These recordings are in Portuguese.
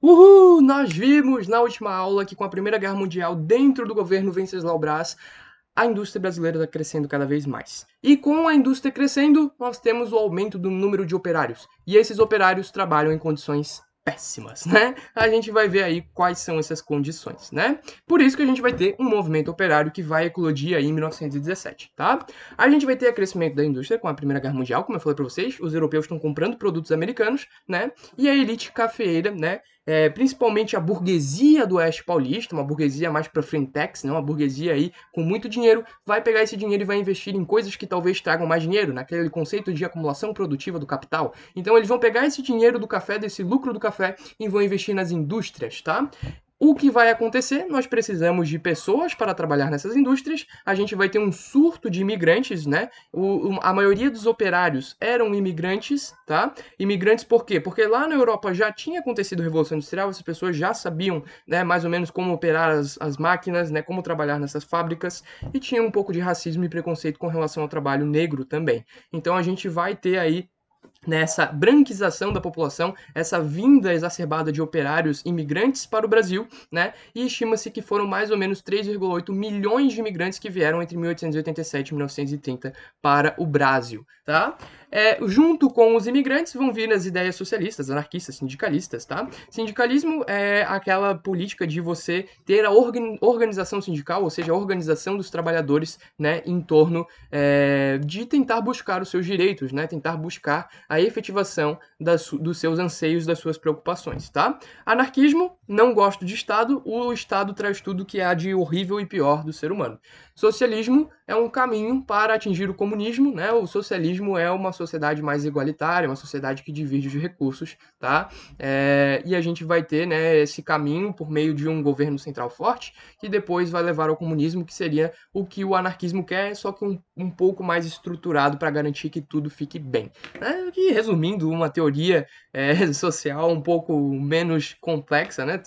Uhul! Nós vimos na última aula que com a Primeira Guerra Mundial dentro do governo Venceslau Braz, a indústria brasileira está crescendo cada vez mais. E com a indústria crescendo, nós temos o aumento do número de operários. E esses operários trabalham em condições péssimas, né? A gente vai ver aí quais são essas condições, né? Por isso que a gente vai ter um movimento operário que vai eclodir aí em 1917, tá? A gente vai ter o crescimento da indústria com a Primeira Guerra Mundial, como eu falei para vocês, os europeus estão comprando produtos americanos, né? E a elite cafeeira, né? Principalmente a burguesia do Oeste Paulista, uma burguesia mais para frentex, né, uma burguesia aí com muito dinheiro, vai pegar esse dinheiro e vai investir em coisas que talvez tragam mais dinheiro, naquele conceito de acumulação produtiva do capital. Então eles vão pegar esse dinheiro do café, desse lucro do café, e vão investir nas indústrias, tá? O que vai acontecer? Nós precisamos de pessoas para trabalhar nessas indústrias, a gente vai ter um surto de imigrantes, né? A maioria dos operários eram imigrantes, tá? Imigrantes por quê? Porque lá na Europa já tinha acontecido a Revolução Industrial, as pessoas já sabiam, né, mais ou menos como operar as máquinas, né, como trabalhar nessas fábricas, e tinha um pouco de racismo e preconceito com relação ao trabalho negro também. Então a gente vai ter aí nessa branquização da população, essa vinda exacerbada de operários imigrantes para o Brasil, né? E estima-se que foram mais ou menos 3,8 milhões de imigrantes que vieram entre 1887 e 1930 para o Brasil, tá? Junto com os imigrantes vão vir as ideias socialistas, anarquistas, sindicalistas, tá? Sindicalismo é aquela política de você ter a organização sindical, ou seja, a organização dos trabalhadores, né, em torno de tentar buscar os seus direitos, né? Tentar buscar a efetivação dos seus anseios, das suas preocupações, tá? Anarquismo, não gosto de Estado, o Estado traz tudo que há de horrível e pior do ser humano. Socialismo é um caminho para atingir o comunismo, né? O socialismo é uma sociedade mais igualitária, uma sociedade que divide os recursos, tá? E a gente vai ter, né, esse caminho por meio de um governo central forte, que depois vai levar ao comunismo, que seria o que o anarquismo quer, só que um pouco mais estruturado para garantir que tudo fique bem. E resumindo, uma teoria social um pouco menos complexa, né?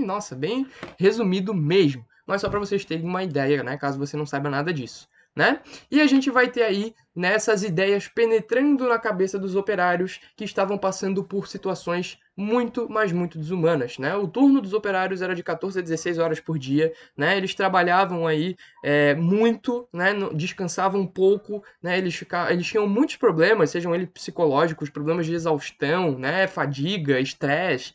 Nossa, bem resumido mesmo. Mas só para vocês terem uma ideia, né? Caso você não saiba nada disso, né? E a gente vai ter aí nessas ideias penetrando na cabeça dos operários que estavam passando por situações muito, mas muito desumanas, né? O turno dos operários era de 14 a 16 horas por dia, né? Eles trabalhavam aí muito, né? Descansavam pouco, né? Eles tinham muitos problemas, sejam eles psicológicos, problemas de exaustão, né? Fadiga, estresse,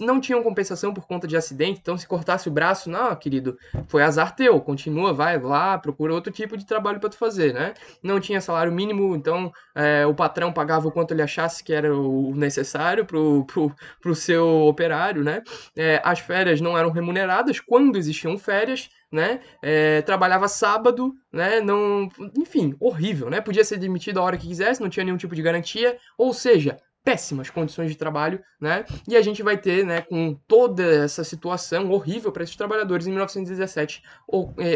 não tinham compensação por conta de acidente, então se cortasse o braço, não, querido, foi azar teu, continua, vai lá, procura outro tipo de trabalho para tu fazer, né? Não tinha salário mínimo, então o patrão pagava o quanto ele achasse que era o necessário pro seu operário, né? As férias não eram remuneradas quando existiam férias, né? Trabalhava sábado, né? Não, enfim, horrível, né? Podia ser demitido a hora que quisesse, não tinha nenhum tipo de garantia, ou seja, péssimas condições de trabalho, né? E a gente vai ter, né, com toda essa situação horrível para esses trabalhadores, em 1917,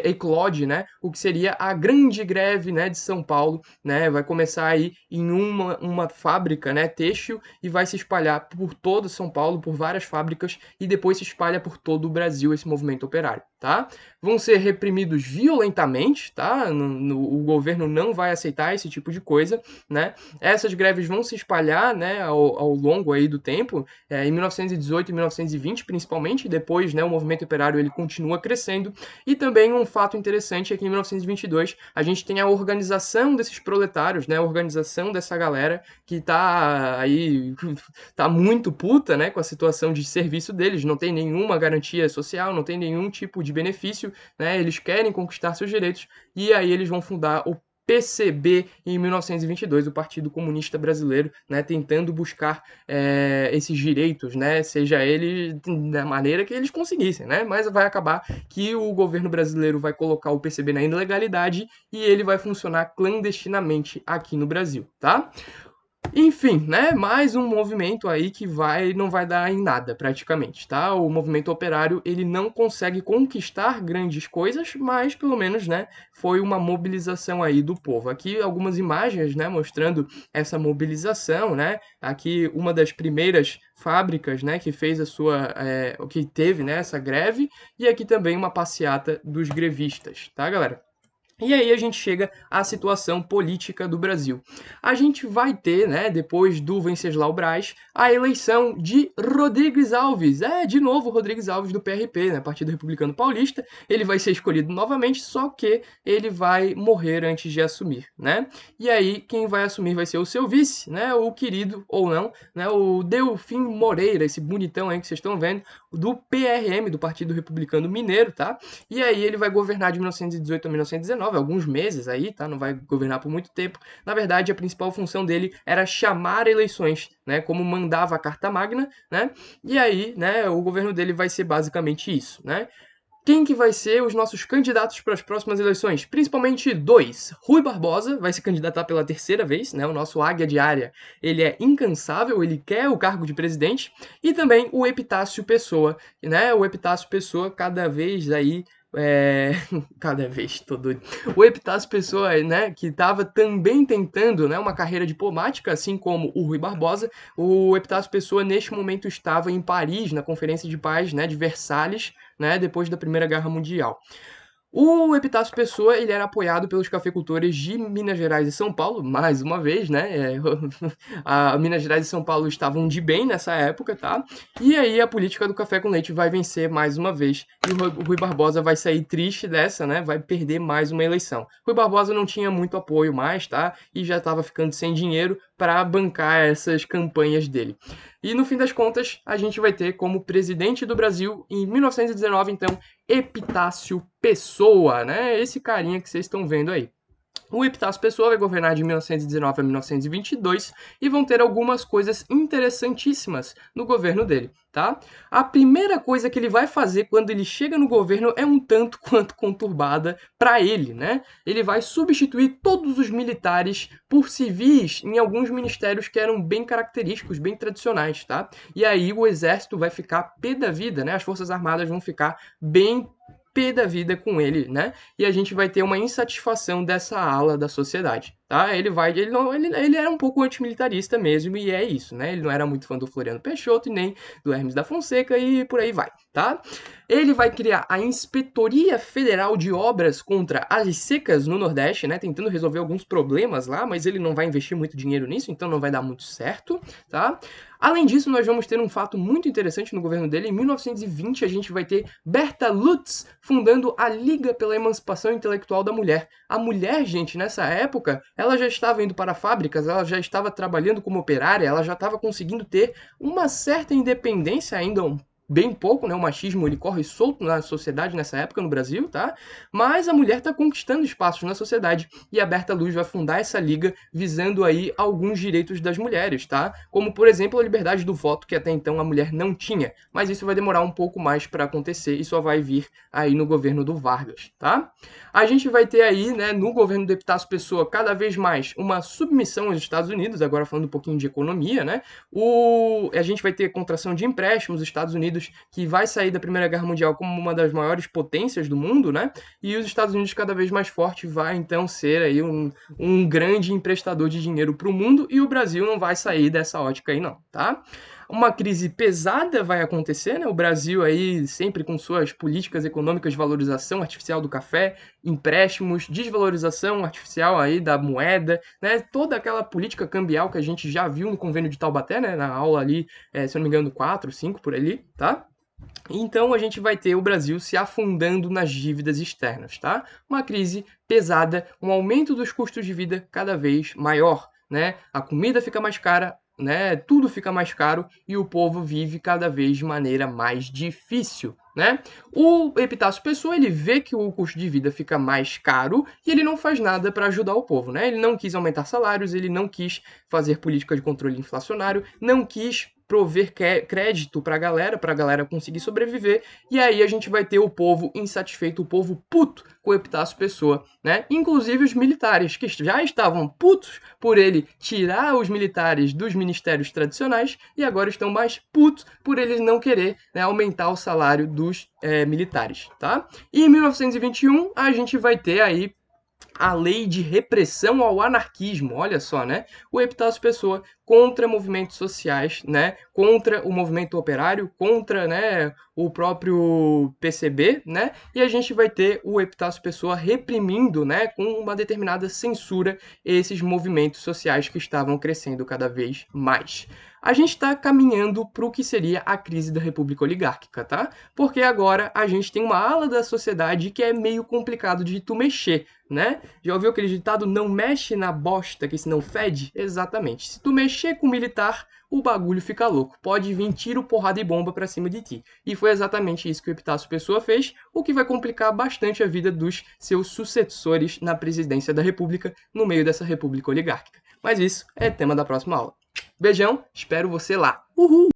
eclode, né, o que seria a grande greve, né, de São Paulo, né? Vai começar aí em uma fábrica, né, têxtil, e vai se espalhar por todo São Paulo, por várias fábricas, e depois se espalha por todo o Brasil esse movimento operário, tá? Vão ser reprimidos violentamente, tá? O governo não vai aceitar esse tipo de coisa, né? Essas greves vão se espalhar, né, ao longo aí do tempo, em 1918 e 1920 principalmente, e depois, né, o movimento operário ele continua crescendo. E também um fato interessante é que em 1922 a gente tem a organização desses proletários, né, a organização dessa galera que tá aí tá muito puta, né, com a situação de serviço deles, não tem nenhuma garantia social, não tem nenhum tipo de benefício, né, eles querem conquistar seus direitos, e aí eles vão fundar o PCB em 1922, o Partido Comunista Brasileiro, né, tentando buscar esses direitos, né, seja ele da maneira que eles conseguissem, né, mas vai acabar que o governo brasileiro vai colocar o PCB na ilegalidade e ele vai funcionar clandestinamente aqui no Brasil, tá? Enfim, né? Mais um movimento aí que não vai dar em nada, praticamente, tá? O movimento operário, ele não consegue conquistar grandes coisas, mas pelo menos, né, foi uma mobilização aí do povo. Aqui algumas imagens, né, mostrando essa mobilização, né? Aqui uma das primeiras fábricas, né, que fez que teve, né, essa greve, e aqui também uma passeata dos grevistas, tá, galera? E aí a gente chega à situação política do Brasil. A gente vai ter, né, depois do Venceslau Braz, a eleição de Rodrigues Alves. De novo Rodrigues Alves do PRP, né, Partido Republicano Paulista. Ele vai ser escolhido novamente, só que ele vai morrer antes de assumir, né? E aí quem vai assumir vai ser o seu vice, né, o querido ou não, né, o Delfim Moreira, esse bonitão aí que vocês estão vendo, do PRM, do Partido Republicano Mineiro, tá? E aí ele vai governar de 1918 a 1919, alguns meses aí, tá? Não vai governar por muito tempo. Na verdade, a principal função dele era chamar eleições, né? Como mandava a Carta Magna, né? E aí, né, o governo dele vai ser basicamente isso, né? Quem que vai ser os nossos candidatos para as próximas eleições? Principalmente dois. Rui Barbosa vai se candidatar pela terceira vez, né? O nosso águia diária, ele é incansável, ele quer o cargo de presidente. E também o Epitácio Pessoa, né? O Epitácio Pessoa cada vez aí cada vez tô doido. O Epitácio Pessoa, né, que estava também tentando, né, uma carreira diplomática, assim como o Rui Barbosa. O Epitácio Pessoa, neste momento, estava em Paris, na Conferência de Paz, né, de Versalhes, né, depois da Primeira Guerra Mundial. O Epitácio Pessoa, ele era apoiado pelos cafeicultores de Minas Gerais e São Paulo, mais uma vez, né? A Minas Gerais e São Paulo estavam de bem nessa época, tá? E aí a política do café com leite vai vencer mais uma vez. E o Rui Barbosa vai sair triste dessa, né? Vai perder mais uma eleição. Rui Barbosa não tinha muito apoio mais, tá? E já estava ficando sem dinheiro para bancar essas campanhas dele. E no fim das contas, a gente vai ter como presidente do Brasil, em 1919, então, Epitácio Pessoa, né? Esse carinha que vocês estão vendo aí. O Epitácio Pessoa vai governar de 1919 a 1922 e vão ter algumas coisas interessantíssimas no governo dele, tá? A primeira coisa que ele vai fazer quando ele chega no governo é um tanto quanto conturbada para ele, né? Ele vai substituir todos os militares por civis em alguns ministérios que eram bem característicos, bem tradicionais, tá? E aí o exército vai ficar pé da vida, né? As forças armadas vão ficar bem pé da vida com ele, né? E a gente vai ter uma insatisfação dessa ala da sociedade, tá? Ele era um pouco antimilitarista mesmo, e é isso, né? Ele não era muito fã do Floriano Peixoto e nem do Hermes da Fonseca e por aí vai, tá? Ele vai criar a Inspetoria Federal de Obras contra as secas no Nordeste, né? Tentando resolver alguns problemas lá, mas ele não vai investir muito dinheiro nisso, então não vai dar muito certo, tá? Além disso, nós vamos ter um fato muito interessante no governo dele. Em 1920, a gente vai ter Berta Lutz fundando a Liga pela Emancipação Intelectual da Mulher. A mulher, gente, nessa época, ela já estava indo para fábricas, ela já estava trabalhando como operária, ela já estava conseguindo ter uma certa independência ainda bem pouco, né? O machismo ele corre solto na sociedade nessa época no Brasil, tá? Mas a mulher está conquistando espaços na sociedade e a Berta Luz vai fundar essa liga visando aí alguns direitos das mulheres, tá? Como por exemplo a liberdade do voto que até então a mulher não tinha, mas isso vai demorar um pouco mais para acontecer e só vai vir aí no governo do Vargas, tá? A gente vai ter aí, né, no governo do Epitácio Pessoa cada vez mais uma submissão aos Estados Unidos, agora falando um pouquinho de economia, né? A gente vai ter contração de empréstimos, os Estados Unidos que vai sair da Primeira Guerra Mundial como uma das maiores potências do mundo, né? E os Estados Unidos cada vez mais forte vai então ser aí um grande emprestador de dinheiro para o mundo e o Brasil não vai sair dessa ótica aí não, tá? Uma crise pesada vai acontecer, né? O Brasil aí sempre com suas políticas econômicas de valorização artificial do café, empréstimos, desvalorização artificial aí da moeda, né? Toda aquela política cambial que a gente já viu no convênio de Taubaté, né? Na aula ali, se eu não me engano, 4, 5 por ali, tá? Então a gente vai ter o Brasil se afundando nas dívidas externas, tá? Uma crise pesada, um aumento dos custos de vida cada vez maior, né? A comida fica mais cara, né? Tudo fica mais caro e o povo vive cada vez de maneira mais difícil, né? O Epitácio Pessoa, ele vê que o custo de vida fica mais caro e ele não faz nada para ajudar o povo, né? Ele não quis aumentar salários, ele não quis fazer política de controle inflacionário, não quis prover crédito para a galera conseguir sobreviver, e aí a gente vai ter o povo insatisfeito, o povo puto com o Epitácio Pessoa, né? Inclusive os militares, que já estavam putos por ele tirar os militares dos ministérios tradicionais, e agora estão mais putos por eles não querer, né, aumentar o salário dos militares, tá? E em 1921 a gente vai ter aí a lei de repressão ao anarquismo, olha só, né? O Epitácio Pessoa contra movimentos sociais, né? Contra o movimento operário, contra, né, o próprio PCB, né? E a gente vai ter o Epitácio Pessoa reprimindo, né, com uma determinada censura esses movimentos sociais que estavam crescendo cada vez mais. A gente está caminhando para o que seria a crise da República Oligárquica, tá? Porque agora a gente tem uma ala da sociedade que é meio complicado de tu mexer, né? Já ouviu aquele ditado, não mexe na bosta que senão fede? Exatamente. Se tu mexer com o militar, o bagulho fica louco. Pode vir tiro, porrada e bomba pra cima de ti. E foi exatamente isso que o Epitácio Pessoa fez, o que vai complicar bastante a vida dos seus sucessores na presidência da República, no meio dessa república oligárquica. Mas isso é tema da próxima aula. Beijão, espero você lá. Uhul!